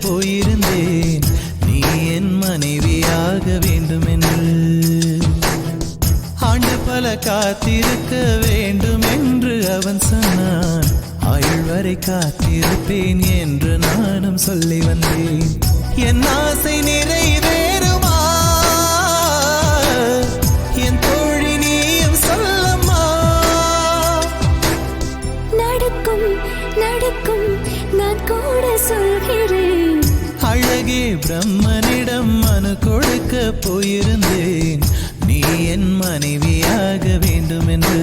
போயிருந்தேன், நீ என் மனைவியாக வேண்டும் என்று. ஆண்டு பல காத்திருக்க வேண்டும் என்று அவன் சொன்னான், ஆயுள் வரை காத்திருப்பேன் என்று நானும் சொல்லி வந்தேன். என் ஆசை நிறைவேறுமா என் தோழி, நீயும் சொல்லம்மா. நடக்கும் நடக்கும் நான் கூட சொல்கிறேன். அழகே பிரம்மனிடம் மனு கொடுக்க போயிருந்தேன், நீ என் மனைவியாக வேண்டும் என்று.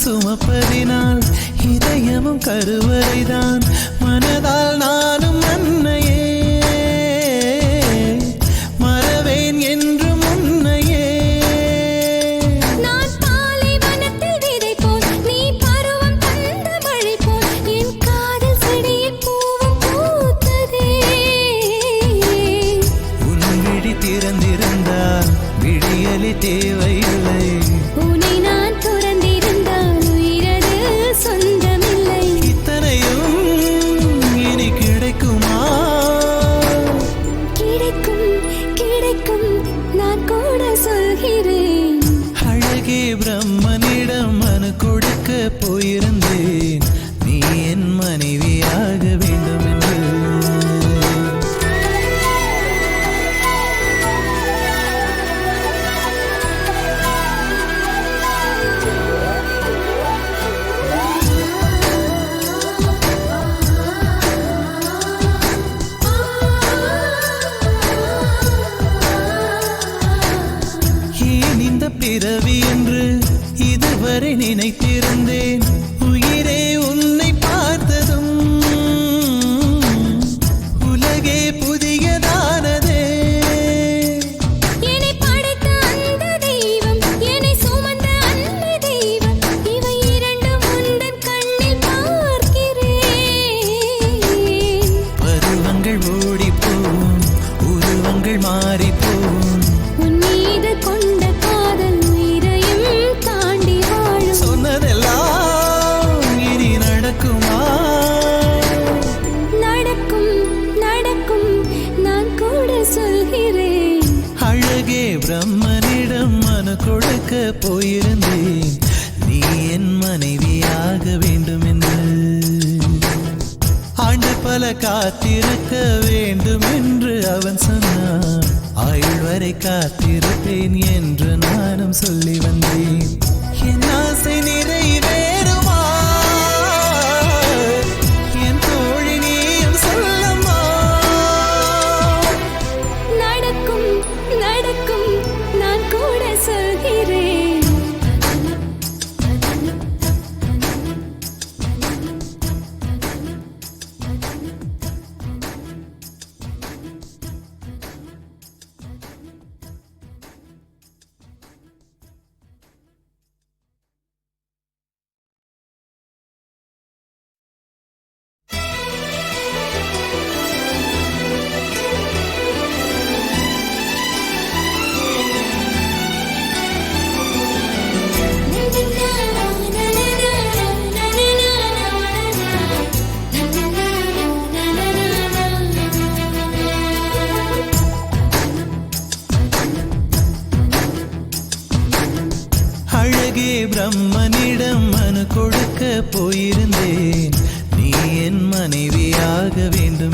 சுமப்பதினால் இதயமும் கருவறைதான், மனதால் நானும் அன்னையே மறவேன் என்றும் உன்னையே. நான் பாலைவனத்தில் விதை போல், நீ பருவம் தந்த மழை போல், என் காதல் செடியில் பூவும் பூத்ததே. உன் விழி திறந்திருந்தால் விடியலி தேவையில்லை, உன்னை நான் துறந்திருந்தால் உயிரது சொந்தமில்லை. இத்தனையும் இனி கிடைக்குமா? கிடைக்கும் கிடைக்கும் நான் கூட சொல்கிறேன். அழகே பிரம்மனிடம் மனு கொடுக்க போயிருந்தேன், நீ என் மனைவியாக வேண்டும் என்று. ஏன் இந்த பிறவி என்று இதுவரை நினைத்திருந்தேன், உயிரே உன்னை பார்த்ததும் உலகே புதியதானதே. என்னை படைத்த அந்த தெய்வம், என்னை சுமந்த அன்னை தெய்வம், இவை இரண்டும் உந்தன் கண்ணில் பார்க்கிறேன். பருவங்கள் ஓடிப்போம், உருவங்கள் மாறிப்போம், உன் மீது கொண்ட காதல் உயிரையும் தாண்டி வாழும். சொன்னதெல்லாம் இனி நடக்குமா? நடக்கும் நடக்கும் நான் கூட சொல்கிறேன். அழகே பிரம்மனிடம் மனு கொடுக்க போயிருந்தேன், நீ என் மனைவியாக வேண்டும் என்று. ஆண்டு பல காத்திருக்க வேண்டும் என்று அவன் சொன்னான், ஆயுள் வரை காத்திருப்பேன் என்று நானும் சொல்லி வந்தேன். என் ஆசை நிறைவேறுமா என் தோழி, நீயும் சொல்லம்மா. நடக்கும் நடக்கும் நான் கூட சொல்கிறேன். அழகே பிரம்மனிடம் மனு கொடுக்க போயிருந்தேன், நீ என் மனைவியாக வேண்டும்